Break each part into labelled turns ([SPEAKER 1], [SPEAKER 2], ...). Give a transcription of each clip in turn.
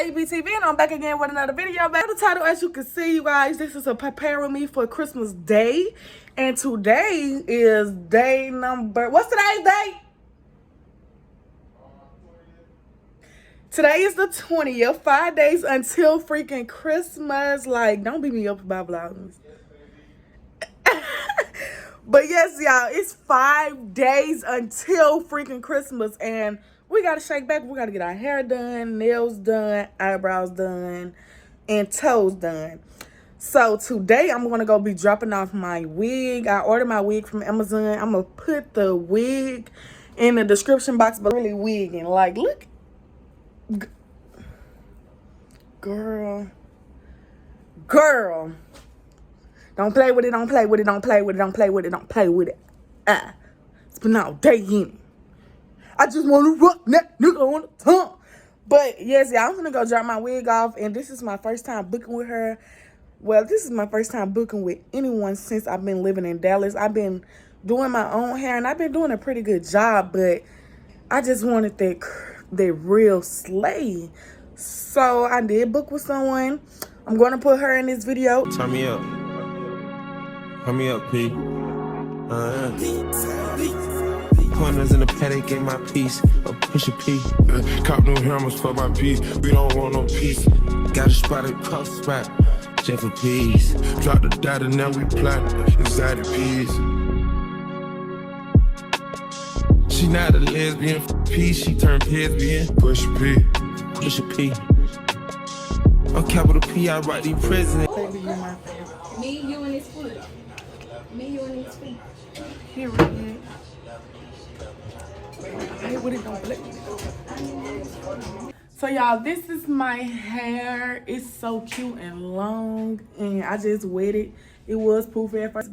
[SPEAKER 1] YEBTV, and I'm back again with another video. Back to the title, as you can see, you guys, this is a prepare with me for Christmas Day, and today is day number. What's today's date? Today is the 20th. 5 days until freaking Christmas. Like, don't beat me up about vlogging. But yes, y'all, it's 5 days until freaking Christmas, and we gotta shake back. We gotta get our hair done, nails done, eyebrows done, and toes done. So today I'm gonna go be dropping off my wig. I ordered my wig from Amazon. I'm gonna put the wig in the description box, but really wigging. Like, look. Girl. Don't play with it, don't play with it, don't play with it, don't play with it, don't play with it. It's been all day in it. I just want to rock that nigga on the tongue. But yes, y'all, I'm gonna go drop my wig off, and this is my first time booking with her. Well, this is my first time booking with anyone since I've been living in Dallas. I've been doing my own hair, and I've been doing a pretty good job, but I just wanted that real slay. So I did book with someone. I'm gonna put her in this video.
[SPEAKER 2] Turn me up. Turn me up, P. Pointers in the paddock, get my piece. A push a P.
[SPEAKER 3] Cop new hammers for my piece. We don't want no peace.
[SPEAKER 2] Got a spotted puff spot. Jeff for peace.
[SPEAKER 3] Drop the dot and now we plot inside the peas.
[SPEAKER 2] She not a lesbian for P. She turned lesbian.
[SPEAKER 3] Push a P.
[SPEAKER 2] Push a P. On capital P, I write the president.
[SPEAKER 4] Me, you, and his foot. Me, you, and his feet.
[SPEAKER 1] Period. Hey, what it don't play? So y'all, this is my hair. It's so cute and long, and I just wetted. It was poofy at first.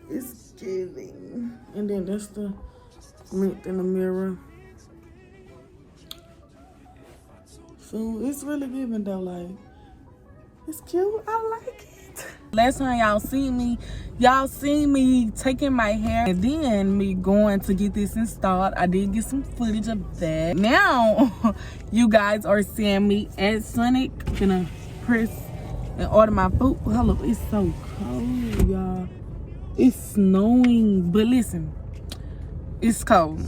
[SPEAKER 1] It's giving, and then that's the mint in the mirror. So it's really giving though. Like, it's cute. I like it. Last time y'all seen me taking my hair and then me going to get this installed. I did get some footage of that. Now you guys are seeing me at Sonic. Gonna press and order my food. Hello, it's so cold, y'all. It's snowing, but listen, it's cold,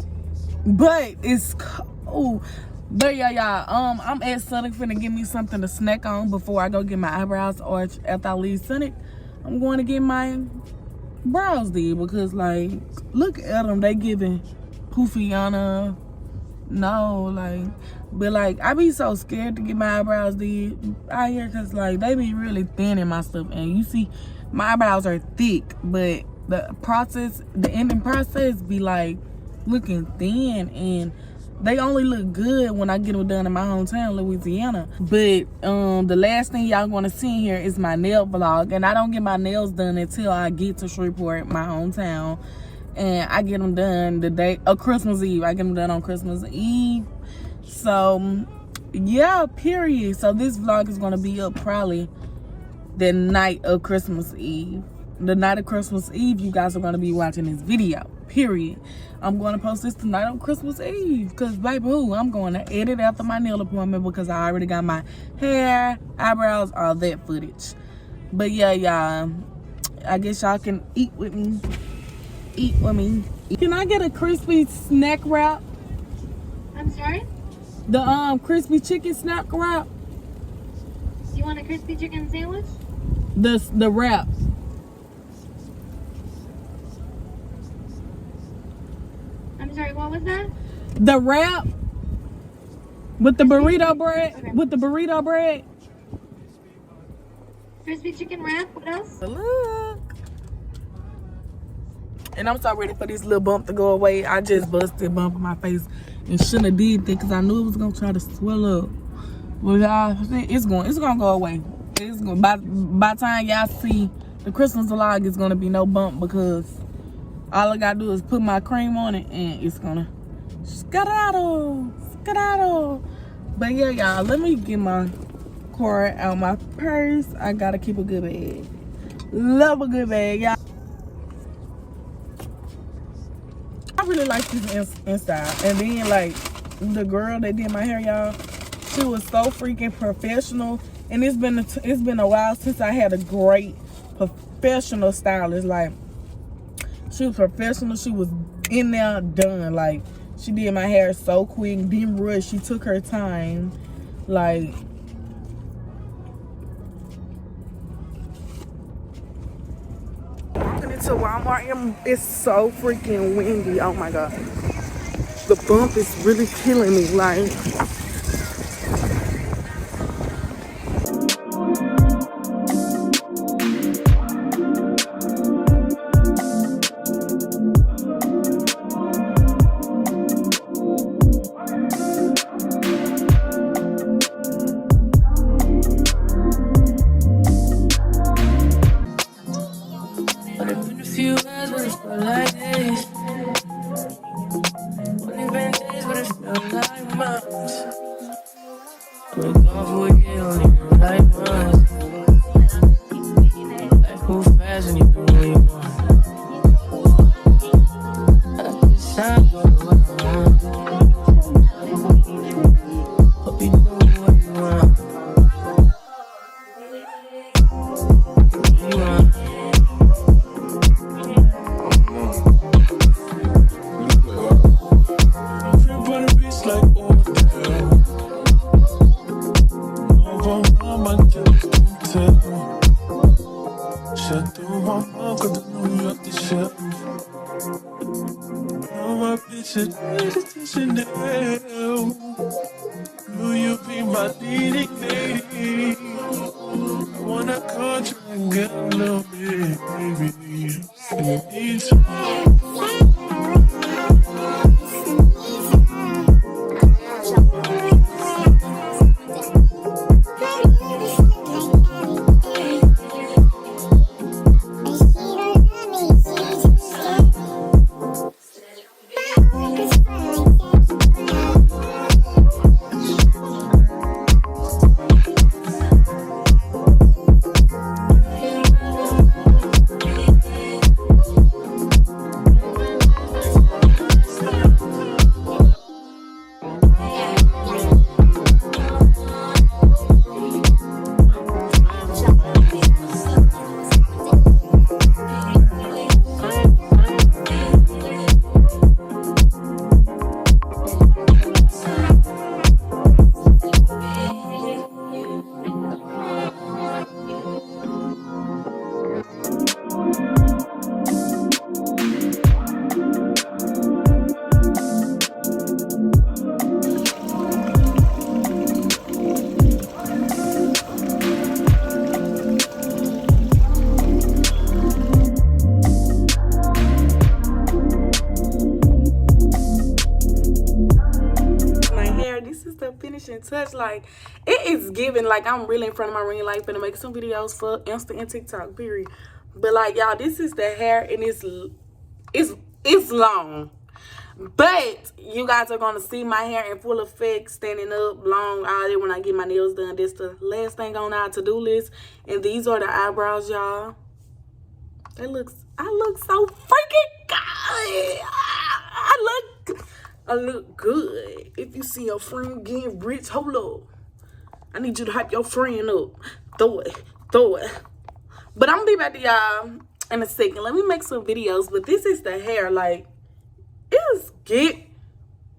[SPEAKER 1] but it's cold. But yeah, y'all, I'm at Sonic finna give me something to snack on before I go get my eyebrows, or after I leave Sonic, I'm going to get my brows did, because like, look at them, they giving poofiana. No, like, but like, I be so scared to get my eyebrows did out here, cause like, they be really thin in my stuff, and you see, my eyebrows are thick, but the ending process be like looking thin, and they only look good when I get them done in my hometown, Louisiana. But the last thing y'all gonna see here is my nail vlog, and I don't get my nails done until I get to Shreveport, my hometown, and I get them done the day of Christmas Eve. I get them done on Christmas Eve. So yeah, period. So this vlog is gonna be up probably the night of Christmas Eve. The night of Christmas Eve, you guys are gonna be watching this video, period. I'm gonna post this tonight on Christmas Eve, because baby, I'm going to edit after my nail appointment, because I already got my hair, eyebrows, all that footage. But yeah, y'all, I guess y'all can eat with me. Eat with me. Can I get a crispy snack wrap?
[SPEAKER 4] I'm sorry?
[SPEAKER 1] The crispy chicken snack wrap?
[SPEAKER 4] You want a crispy chicken sandwich?
[SPEAKER 1] The wrap.
[SPEAKER 4] I'm sorry, what was that?
[SPEAKER 1] The wrap with the burrito bread.
[SPEAKER 4] Okay.
[SPEAKER 1] With the burrito bread.
[SPEAKER 4] Crispy chicken wrap, what else?
[SPEAKER 1] Look. And I'm so ready for this little bump to go away. I just busted a bump in my face and shouldn't have did that, because I knew it was gonna try to swell up. Well, y'all, it's gonna go away. It's gonna, by the time y'all see the Christmas vlog, it's gonna be no bump, because all I gotta do is put my cream on it and it's gonna skedaddle. But yeah, y'all, let me get my card out my purse. I gotta keep a good bag. Love a good bag, y'all. I really like this inside. And then like the girl that did my hair, y'all, She was so freaking professional, and it's been a while since I had a great professional stylist. Like, she was professional. She was in there, done. Like, she did my hair so quick, didn't rush. She took her time. Like, walking into Walmart, and it's so freaking windy. Oh my god, the bump is really killing me. Like, finishing touch. Like, it is giving like I'm really in front of my ring light finna make some videos for Insta and TikTok, period. But like, y'all, this is the hair, and it's long, but you guys are gonna see my hair in full effect, standing up, long, all that when I get my nails done. This the last thing on our to-do list, and these are the eyebrows, y'all. I look so freaking good. I look good. If you see your friend getting rich, hold up. I need you to hype your friend up. Throw it. But I'm gonna be back to y'all in a second. Let me make some videos. But this is the hair. Like,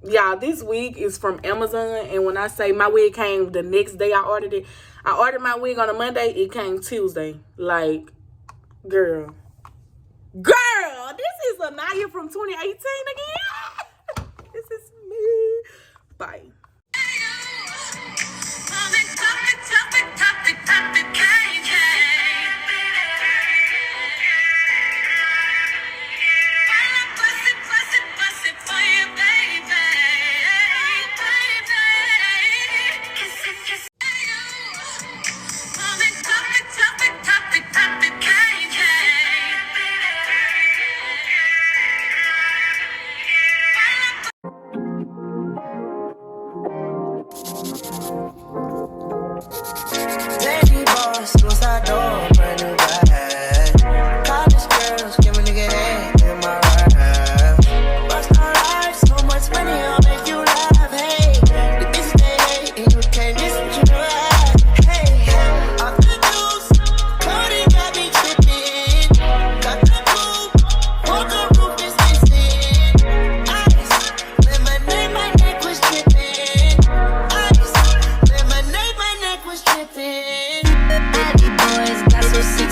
[SPEAKER 1] y'all, this wig is from Amazon. And when I say my wig came the next day I ordered it, I ordered my wig on a Monday. It came Tuesday. Like, girl, this is Anaya from 2018 again. This is me. Bye.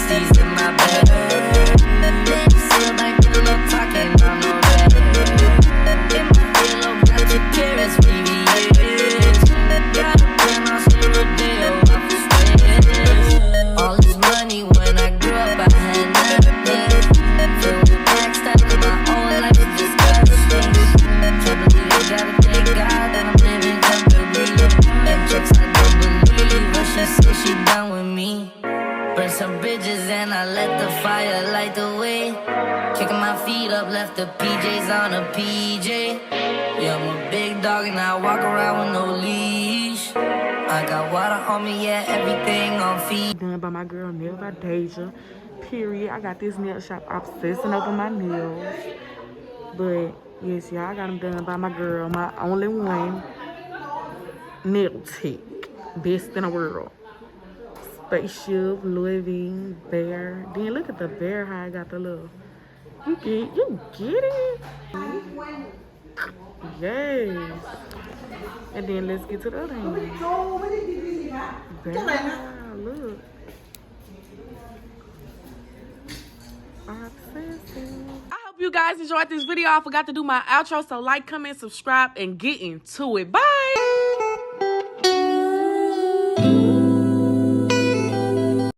[SPEAKER 5] 60s in my bed. Sit back, do no talking, I'm no red. In my earlobe, got 2 carats, VVS. Got a penthouse in Rodeo, I'm for stress. All this money when I grew up, I had nothing. Filled with backstab, cause my whole life is disgusting. Can't believe I gotta thank God that I'm living comfortably. Them chicks I don't believe, but she say she done with me. Burn some bridges and I let the fire light the way. Kicking my feet up, left the PJs on a PJ. Yeah, I'm a big dog and I walk around with no leash. I got water on me, yeah, everything on feet.
[SPEAKER 1] Done by my girl Nail by Deja. Period. I got this nail shop obsessing over my nails. But yes, y'all, I got them done by my girl, my only one. Nail Tech. Best in the world. Spaceship, Louis V, bear. Then look at the bear, how I got the little. You get it? Yes. And then let's get to the other hand. Bear, look. I hope you guys enjoyed this video. I forgot to do my outro, so like, comment, subscribe, and get into it. Bye.